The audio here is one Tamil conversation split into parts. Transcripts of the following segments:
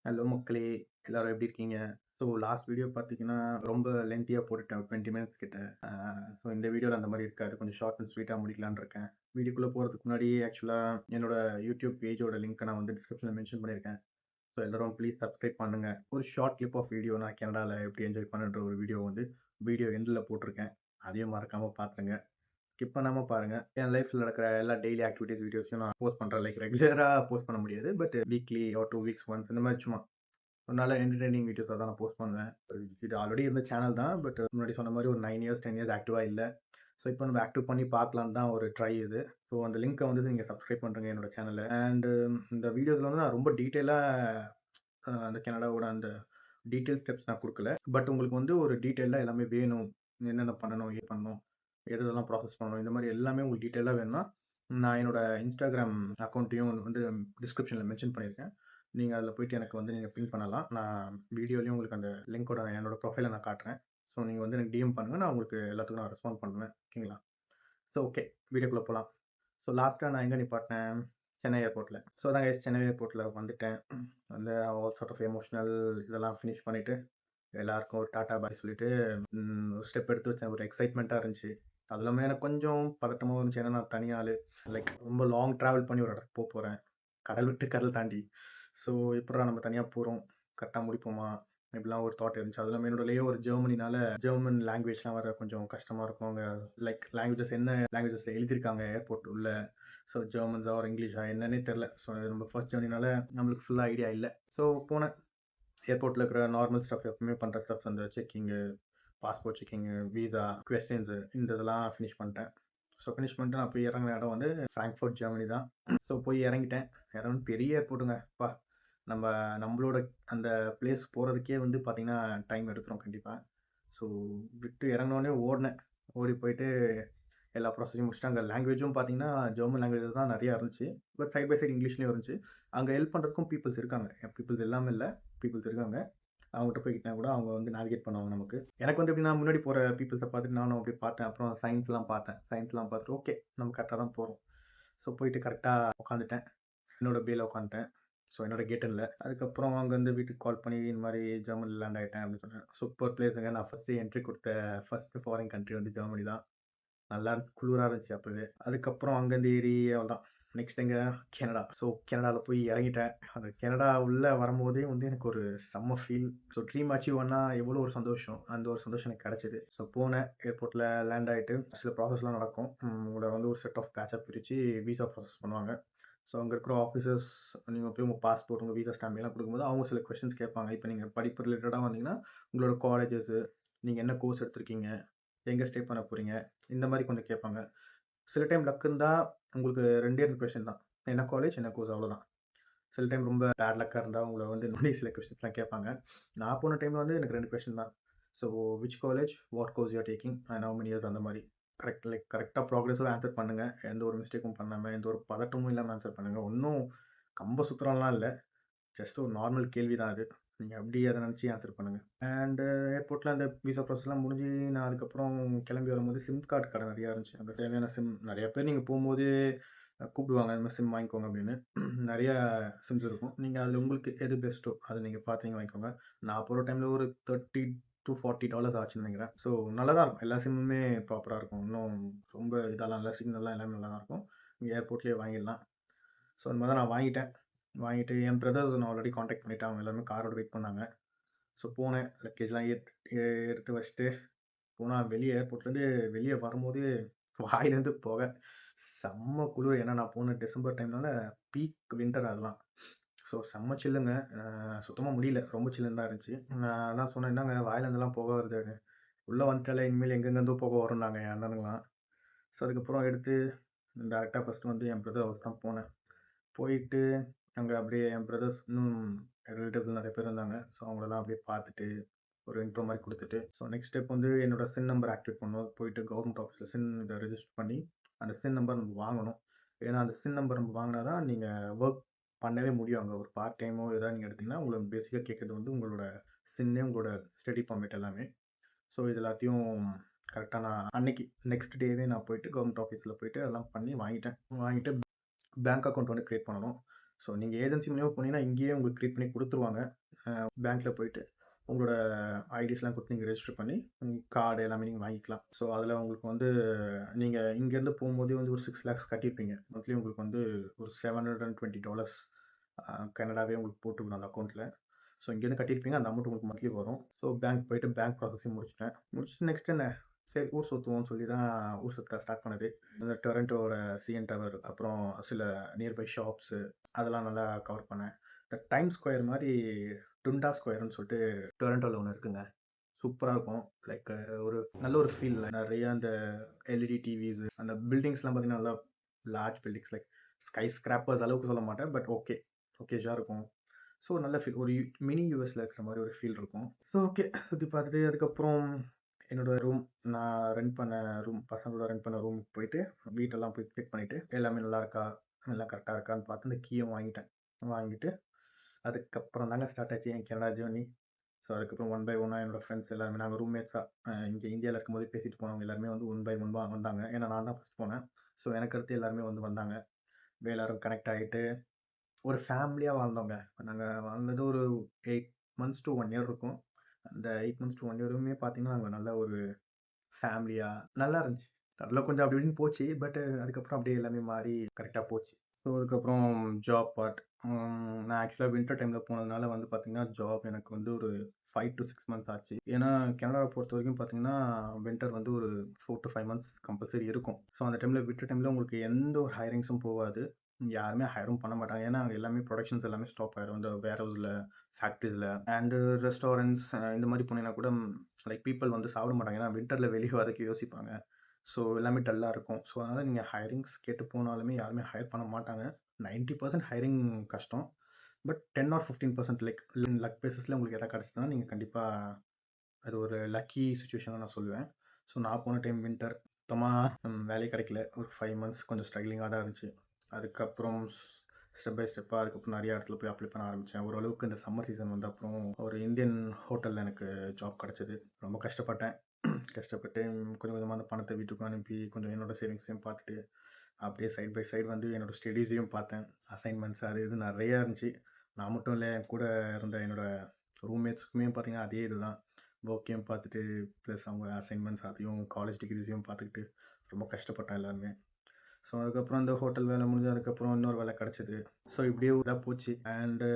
ஹலோ மக்களே! எல்லாரும் எப்படி இருக்கீங்க? ஸோ லாஸ்ட் வீடியோ பார்த்தீங்கன்னா, ரொம்ப லென்த்தியா போட்டுட்டேன். 20 மினிட்ஸ் கிட்ட. ஸோ இந்த வீடியோல அந்த மாரி இருக்காது. கொஞ்சம் ஷார்ட் அண்ட் ஸ்வீட்டா முடிக்கலான்னு இருக்கேன். வீடியோக்குள்ள போறதுக்கு முன்னாடி ஆக்சுவலா என்னோட யூடியூப் பேஜோட லிங்க்க நான் வந்து டிஸ்கிரிப்ஷன்ல மென்ஷன் பண்ணியிருக்கேன். ஸோ எல்லாரும் ப்ளீஸ் சப்ஸ்கிரைப் பண்ணுங்க. ஒரு ஷார்ட் கிளிப் ஆஃப் வீடியோ நான் கனடால எப்படி என்ஜாய் பண்ணேன்ற ஒரு வீடியோ வந்து வீடியோ எண்ட்ல போட்டிருக்கேன். அதையும் மறக்காம பார்த்துருங்க. ஸ்கிப் பண்ணாம பாருங்க. என் லைஃப்ல நடக்கிற எல்லா டெய்லி ஆக்டிவிட்டீஸ் வீடியோஸையும் நான் போஸ்ட் பண்றேன். லைக் ரெகுலரா போஸ்ட் பண்ண முடியாது. But weekly R 2 weeks once இந்த மாரி சும்மா ஒரு நல்ல என்டர்டெய்னிங் வீடியோஸா தான் நான் போஸ்ட் பண்ணுவேன். இது ஆல்ரெடி இருந்த சேனல் தான். பட் முன்னாடி சொன்ன மாரி ஒரு 9 இயர்ஸ், 10 இயர்ஸ் ஆக்டிவா இல்ல. ஸோ இப்போ நம்ம ஆக்டிவ் பண்ணி பார்க்கலான்னு தான் ஒரு ட்ரை இது. ஸோ அந்த லிங்க்க வந்து நீங்க சப்ஸ்கிரைப் பண்றீங்க என்னோட சேனல. அண்ட் இந்த வீடியோஸ்ல வந்து நான் ரொம்ப டீட்டெயிலா அந்த கனடாவோட அந்த டீட்டெயில் ஸ்டெப்ஸ் நான் குடுக்கல. பட் உங்களுக்கு வந்து ஒரு டீட்டெயிலா எல்லாமே வேணும். என்னென்ன பண்ணணும், ஏது பண்ணணும், எது எதெல்லாம் ப்ராசஸ் பண்ணணும், இந்த மாரி எல்லாமே உங்களுக்கு டீட்டெயிலா வேணும்னா, நான் என்னோட Instagram அக்கவுண்ட்டையும் வந்து டிஸ்கிரிப்ஷன்ல மென்ஷன் பண்ணியிருக்கேன். நீங்க அதில போயிட்டு எனக்கு வந்து நீங்க பின் பண்ணலாம். நான் வீடியோலயும் உங்களுக்கு அந்த லிங்கோட என்னோட ப்ரொஃபைல நான் காட்டுறேன். ஸோ நீங்க வந்து எனக்கு டிஎம் பண்ணுங்க. நான் உங்களுக்கு எல்லாத்துக்கும் நான் ரெஸ்பாண்ட் பண்ணுவேன். ஓகேங்களா? So okay. வீடியோக்குள்ள போலாம். ஸோ லாஸ்ட்டா நான் எங்க நிப்பாட்னேன்? சென்னை ஏர்போர்ட்ல. ஸோ அதான் கைஸ் சென்னை ஏர்போர்ட்ல வந்துட்டேன். வந்து ஆல் சார்ட் ஆஃப் எமோஷனல் இதெல்லாம் ஃபினிஷ் பண்ணிட்டு, எல்லாருக்கும் ஒரு டாட்டா பாய் சொல்லிட்டு, ஒரு ஸ்டெப் எடுத்து வச்சேன். ஒரு எக்ஸைட்மெண்ட்டா இருந்துச்சு. அது இல்லாம எனக்கு கொஞ்சம் பதட்டமாவும் இருந்துச்சு. ஏன்னா நான் தனி ஆளு. லைக் ரொம்ப லாங் டிராவல் பண்ணி ஒரு இடத்துக்கு போறேன். கடல் விட்டு கடல் தாண்டி. ஸோ எப்புட்றா நம்ம தனியா போறோம். கரெக்ட்டா முடிப்போமா? இப்படிலாம் ஒரு தாட் இருந்துச்சு. அது இல்லாம என்னோட லே ஓவர் ஜெர்மனினால ஜெர்மன் லாங்குவேஜ்லாம் வேற கொஞ்சம் கஷ்டமா இருக்கும். அங்க லைக் லாங்குவேஜஸ் என்ன லாங்குவேஜஸ்ல எழுதியிருக்காங்க ஏர்போர்ட் உள்ள. ஸோ ஜெர்மன்ஸா ஒரு இங்கிலீஷா என்னன்னே தெரியல. ஸோ நம்ம ஃபர்ஸ்ட் ஜெர்னினால நம்மளுக்கு ஃபுல்லா ஐடியா இல்ல. ஸோ போனேன். ஏர்போர்ட்ல இருக்கிற நார்மல் ஸ்டஃப் எப்பவுமே பண்ற ஸ்டஃப்ஸ் அந்த checking, passport checking, visa, questions இந்த இதெல்லாம் ஃபினிஷ் பண்ணிட்டேன். ஸோ ஃபினிஷ் பண்ணிட்டு நான் போய் இறங்குன இடம் வந்து ஃப்ராங்க்ஃபர்ட் ஜெர்மனி தான். ஸோ போய் இறங்கிட்டேன். இறங்குன பெரிய ஏர்போர்ட்டுங்க. அப்பா! நம்ம நம்மளோட அந்த பிளேஸ் போறதுக்கே வந்து பார்த்தீங்கன்னா, டைம் எடுத்துரும் கண்டிப்பா. ஸோ விட்டு இறங்குனோனே ஓடுனேன். ஓடி போயிட்டு எல்லா ப்ராசஸையும் முடிச்சுட்டு அங்க லாங்குவேஜும் பார்த்தீங்கன்னா, ஜெர்மன் லாங்குவேஜ் தான் நெறையா இருந்துச்சு. பட் சைட் பை சைட் இங்கிலீஷ்லயும் இருந்துச்சு. அங்க ஹெல்ப் பண்றதுக்கும் பீப்பிள்ஸ் இருக்காங்க. பீப்பிள்ஸ் இல்லாம இல்ல. பீப்பிள்ஸ் இருக்காங்க. அவங்ககிட்ட போய்க்கிட்டா கூட அவங்க வந்து நேவிகேட் பண்ணுவாங்க நமக்கு. எனக்கு வந்து எப்படின்னா, முன்னாடி போற பீப்பிள்ஸ பார்த்துட்டு நானும் அப்படியே பார்த்தேன். அப்புறம் சைன்ஸ்லாம் பார்த்தேன். சைன்ஸ்லாம் பார்த்துட்டு ஓகே. நம்ம கரெக்ட்டா தான் போறோம். ஸோ போயிட்டு கரெக்ட்டா உட்காந்துட்டேன். என்னோட பேல உட்காந்துட்டேன். ஸோ என்னோட கேட்டன்ல. அதுக்கப்புறம் அங்கேருந்து வீட்டுக்கு கால் பண்ணி இந்த மாரி ஜெர்மனில லேண்ட் ஆயிட்டேன் அப்படின்னு சொன்னேன். சூப்பர் பிளேஸுங்க. நான் ஃபர்ஸ்ட்டு என்ட்ரி குடுத்த ஃபர்ஸ்ட் ஃபாரின் கண்ட்ரி வந்து ஜெர்மனி தான். நல்லா குளிரா இருந்துச்சு அப்பவே. அதுக்கப்புறம் அங்கேருந்து ஏறி அவ்வளோதான். நெக்ஸ்ட் எங்க? கனடா. ஸோ கனடால போய் இறங்கிட்டேன். அந்த கனடா உள்ள வரும்போதே வந்து எனக்கு ஒரு செம்ம ஃபீல். ஸோ ட்ரீம் அச்சீவ் ஆனா எவ்வளோ ஒரு சந்தோஷம். அந்த ஒரு சந்தோஷம் எனக்கு கிடைச்சது. ஸோ போனேன். ஏர்போர்ட்ல லேண்ட் ஆயிட்டு சில ப்ராசஸ்லாம் நடக்கும். உங்கள வந்து ஒரு செட் ஆஃப் பேட்சா பிரிச்சு விசா ப்ராசஸ் பண்ணுவாங்க. ஸோ அங்க இருக்கிற ஆஃபீசர்ஸ் நீங்க போய் உங்க பாஸ்போர்ட், உங்க விசா ஸ்டாம்ப் எல்லாம் குடுக்கும்போது அவங்க சில கொஸ்டின்ஸ் கேட்பாங்க. இப்ப நீங்க படிப்பு ரிலேட்டடா வந்தீங்கன்னா, உங்களோட காலேஜஸ், நீங்க என்ன கோர்ஸ் எடுத்திருக்கீங்க? எங்க ஸ்டே பண்ண போறீங்க? இந்த மாரி கொஞ்சம் கேட்பாங்க. சில டைம் லக் இருந்தா உங்களுக்கு 2டே 2 கொஸ்டின் தான். என்ன காலேஜ், என்ன கோர்ஸ் அவ்வளோதான். சில டைம் ரொம்ப பேட் லக்கா இருந்தா உங்கள வந்து இன்னும் சில கொஸ்டின்ஸ்லாம் கேட்பாங்க. நான் போன டைம்ல வந்து எனக்கு 2 கொஸ்டின் தான். So which college, what course you are taking and how many years அந்த மாரி. கரெக்ட்டா ப்ராக்ரஸிவா ஆன்சர் பண்ணுங்க. எந்த ஒரு மிஸ்டேக்கும் பண்ணாம, எந்த ஒரு பதட்டமும் இல்லாம ஆன்சர் பண்ணுங்க. ஒண்ணும் கம்ப சுத்துறோம்லாம் இல்ல. ஜஸ்ட் ஒரு நார்மல் கேள்வி தான் அது. நீங்க அப்படி அத நினைச்சு ஆன்சர் பண்ணுங்க. அண்ட் ஏர்போர்ட்ல அந்த விசா ப்ராசஸ்லாம் முடிஞ்சு நான் அதுக்கப்புறம் கிளம்பி வரும்போது சிம் கார்டு கடை நெறையா இருந்துச்சு. அங்க தேவையான சிம் நெறைய பேர் நீங்க போம்போதே கூப்பிடுவாங்க. இந்த மாரி சிம் வாங்கிக்கோங்க அப்படின்னு. நெறைய சிம்ஸ் இருக்கும். நீங்க அதுல உங்களுக்கு எது பெஸ்ட்டோ அத நீங்க பார்த்து நீங்க வாங்கிக்கோங்க. நான் போற டைம்ல ஒரு $30 to $40 ஆச்சுன்னு நெனைக்கிறேன். ஸோ நல்லா தான் இருக்கும். எல்லா சிம்முமே ப்ராப்பரா இருக்கும். இன்னும் ரொம்ப இதெல்லாம் இல்ல. சிக்னல்லாம் எல்லாமே நல்லா தான் இருக்கும். நீங்க ஏர்போர்ட்லயே வாங்கிடலாம். ஸோ அந்த மாரி தான் நான் வாங்கிட்டேன். வாங்கிட்டு என் பிரதர்ஸ் நான் ஆல்ரெடி கான்டாக்ட் பண்ணிட்டேன். அவங்க எல்லாருமே காரோட வெயிட் பண்ணாங்க. ஸோ போனேன். லக்கேஜ்லாம் எடுத்து வச்சுட்டு போனா வெளிய ஏர்போர்ட்லேருந்து வெளிய வரும்போது வாயிலேருந்து புகை. செம்ம குளிர். ஏன்னா நான் போன டிசம்பர் டைம்னால பீக் வின்டர் அதெல்லாம். ஸோ செம்ம சில்லுங்க. சுத்தமா முடியல. ரொம்ப சில்லுன்னு தான் இருந்துச்சு. நான் அதான் சொன்னேன், "என்னங்க வாயிலேருந்துலாம் புகை வருதுன்னு." உள்ள வந்துட்டாலே இனிமேல் எங்கெங்கேருந்தோ புகை வரும்னாங்க என் அண்ணனுங்கலாம். ஸோ அதுக்கப்புறம் எடுத்து டேரக்ட்டா ஃபர்ஸ்ட்டு வந்து என் பிரதர் ஹவுஸ் தான் போனேன். போயிட்டு அங்க அப்படியே என் பிரதர்ஸ் இன்னும் ரிலேட்டிவ்ஸ் நெறைய பேர் இருந்தாங்க. ஸோ அவங்களலாம் அப்படியே பார்த்துட்டு, ஒரு இன்ட்ரோ மாரி குடுத்துட்டு, ஸோ நெக்ஸ்ட் ஸ்டெப் வந்து என்னோட சின் நம்பர் ஆக்டிவேட் பண்ணணும். போயிட்டு கவர்மெண்ட் ஆஃபீஸ்ல சின் இத ரெஜிஸ்டர் பண்ணி, அந்த சின் நம்பர் நம்ம வாங்கணும். ஏன்னா, அந்த சின் நம்பர் நம்ம வாங்குனா தான் நீங்க வொர்க் பண்ணவே முடியும். அங்க ஒரு பார்ட் டைமோ ஏதாவது நீங்க எடுத்தீங்கன்னா, உங்களுக்கு பேசிக்கா கேட்கறது வந்து உங்களோட சின்னு, உங்களோட ஸ்டடி பெர்மிட் எல்லாமே. ஸோ இது எல்லாத்தையும் கரெக்ட்டா நான் அன்னைக்கு நெக்ஸ்ட் டேவே நான் போயிட்டு கவர்மெண்ட் ஆஃபீஸ்ல போயிட்டு அதெல்லாம் பண்ணி வாங்கிட்டேன். வாங்கிட்டு பேங்க் அக்கவுண்ட் வந்து கிரியேட் பண்ணணும். ஸோ நீங்கள் ஏஜென்சி மூலியமாக போனீங்கன்னா இங்கேயே உங்களுக்கு க்ரியேட் பண்ணி கொடுத்துருவாங்க. பேங்க்கில் போயிட்டு உங்களோட ஐடிஸ்லாம் கொடுத்து நீங்கள் ரெஜிஸ்டர் பண்ணி கார்டு எல்லாமே நீங்கள் வாங்கிக்கலாம். ஸோ அதில் உங்களுக்கு வந்து நீங்கள் இங்கேருந்து போகும்போதே வந்து ஒரு 6 lakhs கட்டியிருப்பீங்க. மந்த்லி உங்களுக்கு வந்து ஒரு $720 கனடாவே உங்களுக்கு போட்டுக்கணும் அந்த அக்கௌண்ட்டில். ஸோ இங்கேருந்து கட்டியிருப்பீங்க, அந்த அமௌண்ட் உங்களுக்கு மந்த்லி வரும். ஸோ பேங்க் போயிட்டு பேங்க் ப்ராசஸிங் முடிச்சுட்டு நெக்ஸ்ட் என்ன, சரி ஊர் சுற்றுவோம்னு சொல்லி தான் ஊர் சுற்ற ஸ்டார்ட் பண்ணது. இந்த டொரண்டோட சிஎன் டவர், அப்புறம் சில நியர்பை ஷாப்ஸு அதெல்லாம் நல்லா கவர் பண்ணேன். இந்த டைம் ஸ்கொயர் மாதிரி டுண்டா ஸ்கொயர்னு சொல்லிட்டு டொரண்டோவில் ஒன்று இருக்குங்க. சூப்பராக இருக்கும். லைக் ஒரு நல்ல ஒரு ஃபீல். நிறைய அந்த எல்இடி டிவிஸ், அந்த பில்டிங்ஸ்லாம் பார்த்தீங்கன்னா நல்லா large buildings, like sky scrapers அளவுக்கு சொல்ல மாட்டேன், பட் ஓகேஜாக இருக்கும். ஸோ நல்ல ஃபீல், ஒரு மினி யூஎஸில் இருக்கிற மாதிரி ஒரு ஃபீல் இருக்கும். ஸோ ஓகே, சுற்றி பார்த்துட்டு அதுக்கப்புறம் என்னோட ரூம், நான் ரெண்ட் பண்ண ரூம், பசங்களோட ரெண்ட் பண்ண ரூமுக்கு போயிட்டு வீட்டெல்லாம் போய் செக் பண்ணிவிட்டு எல்லாமே நல்லா இருக்கா, எல்லாம் கரெக்டாக இருக்கான்னு பார்த்து அந்த கீயும் வாங்கிட்டு அதுக்கப்புறம் தாங்க ஸ்டார்ட் ஆச்சு என் கனடா ஜேர்னி. ஸோ அதுக்கப்புறம் ஒன் பை ஒன்னாக என்னோடய ஃப்ரெண்ட்ஸ் எல்லாருமே, நாங்கள் ரூம்மேட்ஸாக இங்கே இந்தியாவில் இருக்கும்போது பேசிட்டு போனவங்க எல்லாருமே வந்து ஒன் பை ஒன்னாக வந்தாங்க. ஏன்னா நான் தான் ஃபஸ்ட் போனேன். ஸோ எனக்கு அடுத்து எல்லாருமே வந்து வந்தாங்க. எல்லாரும் கனெக்ட் ஆகிட்டு ஒரு ஃபேமிலியாக வாழ்ந்தோங்க. நாங்கள் வாழ்ந்தது ஒரு 8 months to 1 year இருக்கும். அந்த 8 months to 1 yearமே பார்த்தீங்கன்னா நாங்கள் நல்ல ஒரு ஃபேமிலியாக நல்லா இருந்துச்சு. அதில் கொஞ்சம் அப்படி இப்படின்னு போச்சு, பட் அதுக்கப்புறம் அப்படியே எல்லாமே மாறி கரெக்டாக போச்சு. ஸோ அதுக்கப்புறம் ஜாப் பார்ட், நான் ஆக்சுவலாக வின்டர் டைமில் போனதுனால வந்து பார்த்தீங்கன்னா ஜாப் எனக்கு வந்து ஒரு 5 to 6 months ஆச்சு. ஏன்னா கனடாவை பொறுத்த வரைக்கும் பார்த்தீங்கன்னா வின்டர் வந்து ஒரு 4 to 5 months கம்பல்சரி இருக்கும். ஸோ அந்த டைமில் வின்டர் டைமில் உங்களுக்கு எந்த ஒரு ஹைரிங்ஸும் போகாது, யாருமே ஹைரும் பண்ண மாட்டாங்க. ஏன்னா அங்கே எல்லாமே ப்ரொடக்ஷன்ஸ் எல்லாமே ஸ்டாப் ஆயிரும். இந்த வேர் ஹவுஸில், ஃபேக்ட்ரிஸில் அண்டு ரெஸ்டாரண்ட்ஸ் இந்த மாதிரி போனீங்கன்னா கூட லைக் பீப்புள் வந்து சாப்பிட மாட்டாங்க. ஏன்னா வின்டரில் வெளியே வரதுக்கு யோசிப்பாங்க. ஸோ எல்லாமே டல்லாக இருக்கும். ஸோ அதனால் நீங்கள் ஹைரிங்ஸ் கேட்டு போனாலுமே யாருமே ஹையர் பண்ண மாட்டாங்க. 90% ஹைரிங் கஷ்டம். பட் 10 or 15% லைக் லக் பேஸஸில் உங்களுக்கு எதாவது கிடச்சிதுன்னா நீங்கள் கண்டிப்பாக அது ஒரு லக்கி சுச்சுவேஷன் தான் நான் சொல்லுவேன். ஸோ நான் போன டைம் வின்டர் சுத்தமாக வேலையே கிடைக்கல. ஒரு 5 months கொஞ்சம் ஸ்ட்ரகிளிங்காக தான் இருந்துச்சு. அதுக்கப்புறம் ஸ்டெப் பை ஸ்டெப்பாக அதுக்கப்புறம் நிறைய இடத்துல போய் அப்ளை பண்ண ஆரம்பித்தேன். ஓரளவுக்கு இந்த சம்மர் சீசன் வந்த அப்புறம் ஒரு இந்தியன் ஹோட்டலில் எனக்கு ஜாப் கிடச்சிது. ரொம்ப கஷ்டப்பட்டேன். கஷ்டப்பட்டு கொஞ்சம் கொஞ்சமாக அந்த பணத்தை வீட்டுக்கும் அனுப்பி கொஞ்சம் என்னோடய சேவிங்ஸையும் பார்த்துட்டு அப்படியே சைட் பை சைடு வந்து என்னோடய ஸ்டடீஸையும் பார்த்தேன். அசைன்மெண்ட்ஸ் அது இது நிறையா இருந்துச்சு. நான் மட்டும் இல்லை, என் கூட இருந்த என்னோடய ரூம்மேட்ஸுக்குமே பார்த்தீங்கன்னா அதே இதுதான். ஒர்க்கையும் பார்த்துட்டு ப்ளஸ் அவங்க அசைன்மெண்ட்ஸ் அதையும் காலேஜ் டிகிரிஸையும் பார்த்துக்கிட்டு ரொம்ப கஷ்டப்பட்டேன் எல்லாருமே. ஸோ அதுக்கப்புறம் அந்த ஹோட்டல் வேலை முடிஞ்சதுக்கப்புறம் இன்னொரு வேலை கிடச்சிது. ஸோ இப்படியே இதாக போச்சு. அண்டு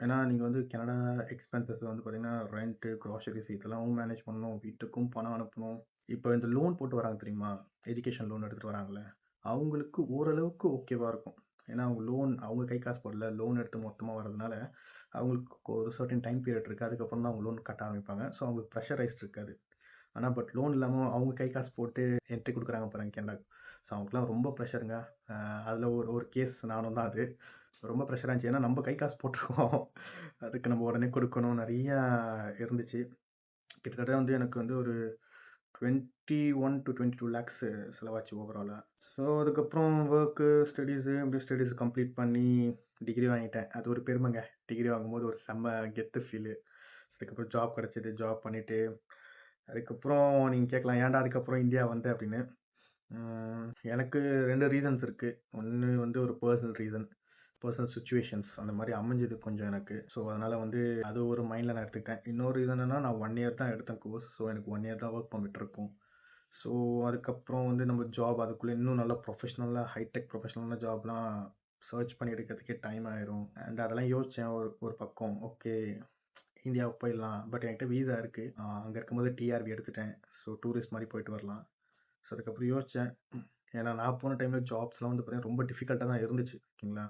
ஏன்னா நீங்கள் வந்து கனடா எக்ஸ்பென்சஸ் வந்து பார்த்தீங்கன்னா ரெண்ட்டு, க்ராசரிஸ் இதெல்லாம் மேனேஜ் பண்ணணும், வீட்டுக்கும் பணம் அனுப்பணும். இப்போ இந்த லோன் போட்டு வராங்க தெரியுமா, எஜுகேஷன் லோன் எடுத்துகிட்டு வராங்களே, அவங்களுக்கு ஓரளவுக்கு ஓகேவாக இருக்கும். ஏன்னா அவங்க கை காசு போடல, லோன் எடுத்து மொத்தமாக வரதுனால அவங்களுக்கு ஒரு சர்டன் டைம் பீரியட் இருக்குது. அதுக்கப்புறம் தான் அவங்க லோன் கட்ட ஆரம்பிப்பாங்க. ஸோ அவங்களுக்கு ப்ரெஷரைஸ்ட் இருக்காது. ஆனால் பட் லோன் இல்லாமல் அவங்க கை காசு போட்டு என்ட்ரி கொடுக்குறாங்க பாருங்க கனடாக்கு. ஸோ அவங்களுக்குலாம் ரொம்ப ப்ரெஷருங்க. அதில் ஒரு கேஸ் நானும் தான். அது ரொம்ப ப்ரெஷராக இருந்துச்சு. ஏன்னா நம்ம கை காசு போட்டிருக்கோம், அதுக்கு நம்ம உடனே கொடுக்கணும், நிறையா இருந்துச்சு. கிட்டத்தட்ட வந்து எனக்கு வந்து ஒரு 21 to 22 lakhs செலவாச்சு ஓவராலாக. ஸோ அதுக்கப்புறம் ஒர்க்கு, இப்படி ஸ்டடீஸு கம்ப்ளீட் பண்ணி டிகிரி வாங்கிட்டேன். அது ஒரு பெருமைங்க. டிகிரி வாங்கும்போது ஒரு செம்ம கெத்து ஃபீலு. அதுக்கப்புறம் ஜாப் கிடச்சிது. ஜாப் பண்ணிவிட்டு அதுக்கப்புறம் நீங்கள் கேட்கலாம் ஏன்டா அதுக்கப்புறம் இந்தியா வந்தேன் அப்படின்னு. எனக்கு 2 ரீசன்ஸ் இருக்குது. ஒன்று வந்து ஒரு பர்சனல் சுச்சுவேஷன்ஸ் அந்த மாதிரி அமைஞ்சது கொஞ்சம் எனக்கு. ஸோ அதனால் வந்து அது ஒரு மைண்டில் நான் எடுத்துக்கிட்டேன். இன்னொரு ரீசன் என்னன்னா, நான் 1 year தான் எடுத்தேன் கோர்ஸ். ஸோ எனக்கு 1 year தான் ஒர்க் பர்மிட் இருக்கும். ஸோ அதுக்கப்புறம் வந்து நம்ம ஜாப் அதுக்குள்ளே இன்னும் நல்லா ப்ரொஃபஷ்னலாக ஹைடெக் ப்ரொஃபஷ்னலான ஜாப்லாம் சர்ச் பண்ணி எடுக்கிறதுக்கே டைம் ஆயிரும். அண்ட் அதெல்லாம் யோசித்தேன் ஒரு பக்கம். ஓகே, இந்தியாவுக்கு போயிடலாம், பட் என்கிட்ட வீசா இருக்குது. அங்கே இருக்கும்போது டிஆர்பி எடுத்துட்டேன். ஸோ டூரிஸ்ட் மாதிரி போயிட்டு வரலாம். ஸோ அதுக்கப்புறம் யோசித்தேன். ஏன்னா நான் போன டைமில் ஜாப்ஸ்லாம் வந்து பார்த்தீங்கன்னா ரொம்ப டிஃபிகல்ட்டாக தான் இருந்துச்சு. ஓகேங்களா,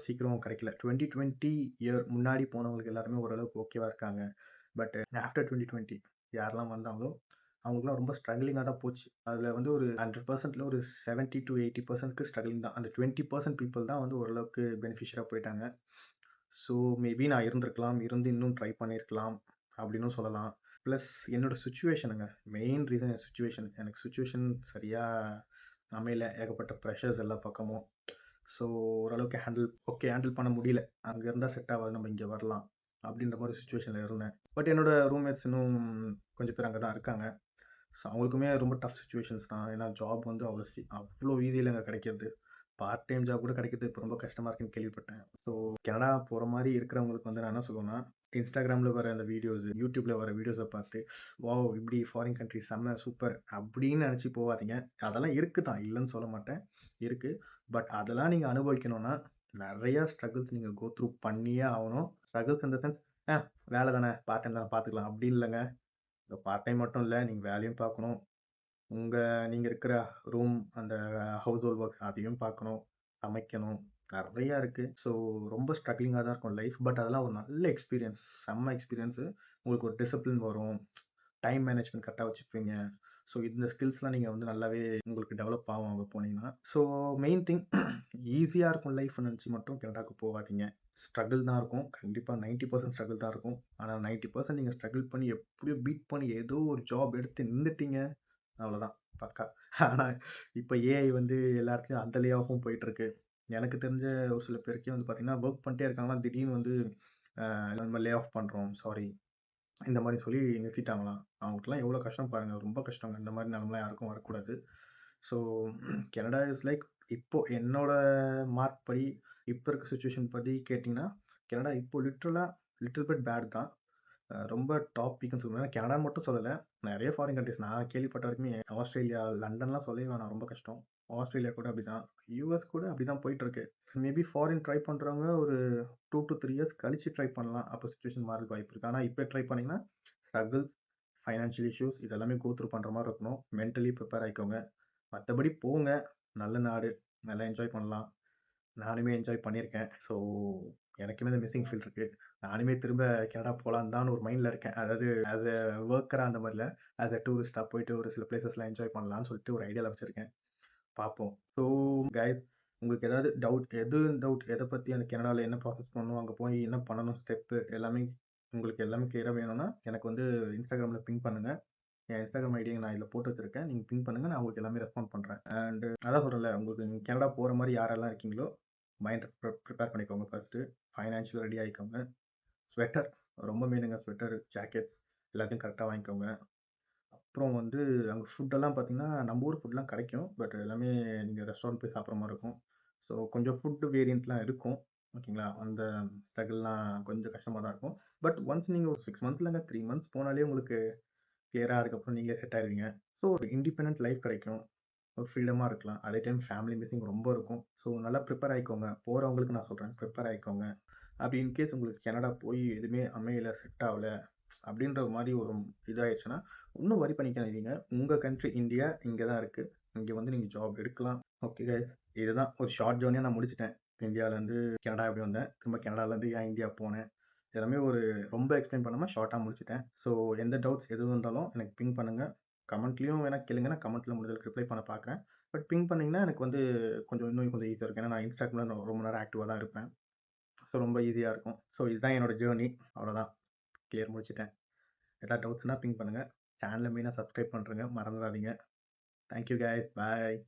சீக்கிரம் கிடைக்கல. 2020 இயர் முன்னாடி போனவங்களுக்கு எல்லாருமே ஓரளவுக்கு ஓகேவாக இருக்காங்க. பட் ஆஃப்டர் 2020 யாரெல்லாம் வந்தாங்களோ அவங்களுக்குலாம் ரொம்ப ஸ்ட்ரகிளிங்காக தான் போச்சு. அதில் வந்து ஒரு 100%ல் ஒரு 70 to 80% ஸ்ட்ரகிளிங் தான். அந்த 20% பீப்புள் தான் வந்து ஓரளவுக்கு பெனிஃபிஷியராக போயிட்டாங்க. ஸோ மேபி நான் இருந்து இன்னும் ட்ரை பண்ணியிருக்கலாம் அப்படின்னும் சொல்லலாம். ப்ளஸ் என்னோடய சுச்சுவேஷனுங்க, மெயின் ரீசன் என் சுச்சுவேஷன். எனக்கு சுச்சுவேஷன் சரியாக அமையல. ஏகப்பட்ட ப்ரெஷர்ஸ் எல்லா பக்கமும். ஸோ ஓரளவுக்கு ஹேண்டில் பண்ண முடியல. அங்கே இருந்தால் செட் ஆகாது, நம்ம இங்கே வரலாம் அப்படின்ற மாதிரி சுச்சுவேஷனில் இருந்தேன். பட் என்னோடய ரூம்மேட்ஸ் இன்னும் கொஞ்சம் பேர் அங்கே தான் இருக்காங்க. ஸோ அவங்களுக்குமே ரொம்ப டஃப் சுச்சுவேஷன்ஸ் தான். ஏன்னா ஜாப் வந்து அவ்வளோ ஈஸியில் அங்கே கிடைக்கிறது. பார்ட் டைம் ஜாப் கூட கிடைக்கிறது இப்போ ரொம்ப கஷ்டமா இருக்குன்னு கேள்விப்பட்டேன். ஸோ கனடா போகிற மாதிரி இருக்கிறவங்களுக்கு வந்து நான் என்ன சொல்லுவேன்னா, இன்ஸ்டாகிராமில் வர அந்த வீடியோஸ், யூடியூப்ல வர வீடியோஸை பார்த்து வாவ் இப்படி ஃபாரின் கண்ட்ரி செம்ம சூப்பர் அப்படின்னு நினச்சி போகாதீங்க. அதெல்லாம் இருக்குது தான், இல்லைன்னு சொல்ல மாட்டேன், இருக்குது. பட் அதெல்லாம் நீங்கள் அனுபவிக்கணும்னா நிறைய ஸ்ட்ரகிள்ஸ் நீங்கள் கோ த்ரூ பண்ணியே ஆகணும். ஸ்ட்ரகிள்ஸ் இந்த சென்ஸ் வேலை தானே, பார்ட் டைம் தானே பார்த்துக்கலாம் அப்படி இல்லைங்க. இந்த பார்ட் டைம் மட்டும் இல்லை, நீங்கள் வேலையும் பார்க்கணும், நீங்கள் இருக்கிற ரூம் அந்த ஹவுஸ் ஹோல்ட் ஒர்க்ஸ் அதையும் பார்க்கணும், சமைக்கணும், நிறையா இருக்குது. ஸோ ரொம்ப ஸ்ட்ரகிளிங்காக தான் இருக்கும் லைஃப். பட் அதெல்லாம் ஒரு நல்ல எக்ஸ்பீரியன்ஸ், செம்ம எக்ஸ்பீரியன்ஸு. உங்களுக்கு ஒரு டிசிப்ளின் வரும், டைம் மேனேஜ்மெண்ட் கரெக்டாக வச்சுப்பீங்க. ஸோ இந்த ஸ்கில்ஸ்லாம் நீங்கள் வந்து நல்லாவே உங்களுக்கு டெவலப் ஆகும் அங்கே போனீங்கன்னா. ஸோ மெயின் திங் ஈஸியாக இருக்கும் லைஃப் நினச்சி மட்டும் கனடாவுக்கு போகாதீங்க. ஸ்ட்ரகிள் தான் இருக்கும், கண்டிப்பாக 90% ஸ்ட்ரகிள் தான் இருக்கும். ஆனால் 90% நீங்கள் ஸ்ட்ரகிள் பண்ணி எப்படியோ பீட் பண்ணி ஏதோ ஒரு ஜாப் எடுத்து நின்றுட்டீங்க, அவ்வளோதான் பக்கா. ஆனால் இப்போ ஏஐ வந்து எல்லா இடத்துலையும் அந்த லே ஆஃபும் போயிட்டுருக்கு. எனக்கு தெரிஞ்ச ஒரு சில பேருக்கே வந்து பார்த்தீங்கன்னா ஒர்க் பண்ணிட்டே இருக்காங்கன்னா திடீர்னு வந்து நம்ம லே ஆஃப் பண்ணுறோம் சாரி இந்த மாதிரி சொல்லி நிறுத்திட்டாங்களாம். அவங்களுக்குலாம் எவ்வளோ கஷ்டம் பாருங்கள், ரொம்ப கஷ்டங்க. இந்த மாதிரி நிலமெல்லாம் யாருக்கும் வரக்கூடாது. ஸோ கனடா இஸ் லைக், இப்போ என்னோட மார்க் படி இப்போ இருக்க சுச்சுவேஷன் படி கேட்டிங்கன்னா கனடா இப்போ லிட்டில் பிட் பேட் தான். ரொம்ப டாப் பீக்குன்னு சொல்லுவேன். கனடான்னு மட்டும் சொல்லலை, நிறைய ஃபாரின் கண்ட்ரிஸ் நான் கேள்விப்பட்ட வரைக்குமே ஆஸ்திரேலியா, லண்டன்லாம் சொல்லவே வேணாம், ரொம்ப கஷ்டம். ஆஸ்திரேலியா கூட அப்படி தான், யூஎஸ் கூட அப்படி தான் போயிட்டுருக்கு. மேபி ஃபாரின் ட்ரை பண்ணுறவங்க ஒரு 2 to 3 இயர்ஸ் கழிச்சு ட்ரை பண்ணலாம், அப்போ சுச்சுவேஷன் மாறதுக்கு வாய்ப்பு இருக்குது. ஆனால் இப்போ ட்ரை பண்ணிங்கன்னா ஸ்ட்ரகிள்ஸ், ஃபைனான்ஷியல் இஷ்யூஸ் இதெல்லாமே கோ த்ரூ பண்ணுற மாதிரி இருக்கணும். மென்டலி ப்ரிப்பேர் ஆகிக்கோங்க. மற்றபடி போங்க, நல்ல நாடு, நல்லா என்ஜாய் பண்ணலாம். நானுமே என்ஜாய் பண்ணியிருக்கேன். ஸோ எனக்குமே இந்த மிஸ்ஸிங் ஃபீல் இருக்குது. நானுமே திரும்ப கனடா போகலான்னு தான் ஒரு மைண்டில் இருக்கேன். அதாவது ஆஸ் எ ஒர்க்கராக அந்த மாதிரில, ஆஸ் எ டூரிஸ்ட்டாக போயிட்டு ஒரு சில பிளேசஸ்லாம் என்ஜாய் பண்ணலான்னு சொல்லிட்டு ஒரு ஐடியாவில் வச்சுருக்கேன். பார்ப்போம். ஸோ கைஸ், உங்களுக்கு ஏதாவது டவுட் எதை பற்றி அந்த கனடாவில் என்ன ப்ராசஸ் பண்ணணும், அங்கே போய் என்ன பண்ணணும், ஸ்டெப்பு எல்லாமே உங்களுக்கு எல்லாமே கிளியராக வேணும்னா எனக்கு வந்து இன்ஸ்டாகிராமில் பிங் பண்ணுங்கள். என் இன்ஸ்டாகிராம் ஐடியை நான் இதில் போட்டு வச்சுருக்கேன், நீங்கள் பிங் பண்ணுங்கள், நான் உங்களுக்கு எல்லாமே ரெஸ்பாண்ட் பண்ணுறேன். அண்டு அதான் சொல்கிறேன்ல, உங்களுக்கு நீங்கள் கனடா போகிற மாதிரி யாரெல்லாம் இருக்கீங்களோ மைண்ட் ப்ரிப்பேர் பண்ணிக்கோங்க. ஃபஸ்ட்டு ஃபைனான்ஷியல் ரெடி ஆகிக்கோங்க. ஸ்வெட்டர் ரொம்ப மெயினுங்க, ஸ்வெட்டர், ஜாக்கெட்ஸ் எல்லாத்தையும் கரெக்டாக வாங்கிக்கோங்க. அப்புறம் வந்து அங்கே ஃபுட்டெல்லாம் பார்த்தீங்கன்னா நம்ம ஊர் ஃபுட்லாம் கிடைக்கும், பட் எல்லாமே நீங்கள் ரெஸ்டாரண்ட் போய் சாப்பிட்ற மாதிரி இருக்கும். ஸோ கொஞ்சம் ஃபுட்டு வேரியண்ட்லாம் இருக்கும், ஓகேங்களா. அந்த ஸ்ட்ரகிள்லாம் கொஞ்சம் கஷ்டமாக தான் இருக்கும். பட் ஒன்ஸ் நீங்கள் ஒரு 6 மந்த்ஸ் இல்லைங்க 3 மந்த்ஸ் போனாலே உங்களுக்கு கிளியராக, அதுக்கப்புறம் நீங்களே செட் ஆயிடுவீங்க. ஸோ ஒரு இண்டிபெண்டன்ட் லைஃப் கிடைக்கும், ஒரு ஃப்ரீடமாக இருக்கலாம். அதே டைம் ஃபேமிலி மிஸ்ஸிங் ரொம்ப இருக்கும். ஸோ நல்லா ப்ரிப்பேர் ஆகிக்கோங்க. போகிறவங்களுக்கு நான் சொல்கிறேன், ப்ரிப்பேர் ஆகிக்கோங்க. அப்படி இன்கேஸ் உங்களுக்கு கனடா போய் எதுவுமே அமையலை, செட் ஆகலை அப்படின்ற மாதிரி ஒரு இதாகிடுச்சுன்னா இன்னும் வரி பண்ணிக்காதீங்க. உங்கள் கண்ட்ரி இந்தியா இங்கே தான் இருக்குது, இங்கே வந்து நீங்கள் ஜாப் எடுக்கலாம். ஓகே கைஸ், இதுதான் ஒரு ஷார்ட் ஜேர்னியாக நான் முடிச்சிட்டேன். இந்தியாவிலேருந்து கனடா எப்படி வந்தேன், திரும்ப கனடாலேருந்து ஏன் இந்தியா போனேன், எல்லாமே ஒரு ரொம்ப எக்ஸ்பிளைன் பண்ணாமல் ஷார்ட்டாக முடிச்சிட்டேன். ஸோ எந்த டவுட்ஸ் எது இருந்தாலும் எனக்கு பிங் பண்ணுங்கள். கமெண்ட்லேயும் வேணால் கேளுங்க, நான் கமெண்ட்டில் முடிஞ்சளவுக்கு ரிப்ளை பண்ண பார்க்குறேன். பட் பிங் பண்ணிங்கன்னா எனக்கு வந்து இன்னும் கொஞ்சம் ஈஸியாக இருக்கும். ஏன்னா நான் இன்ஸ்டாகிராமில் ரொம்ப நேரம் ஆக்டிவாக தான் இருப்பேன். ஸோ ரொம்ப ஈஸியாக இருக்கும். ஸோ இதுதான் என்னோட ஜேர்னி, அவ்வளோதான், கிளியர் முடிச்சிட்டேன். ஏதாவது டவுட்ஸ்னால் பிங் பண்ணுங்கள். சேனலை மெயினாக சப்ஸ்கிரைப் பண்ணுறேங்க, மறந்துடாதீங்க. தேங்க்யூ கைஸ், பாய்.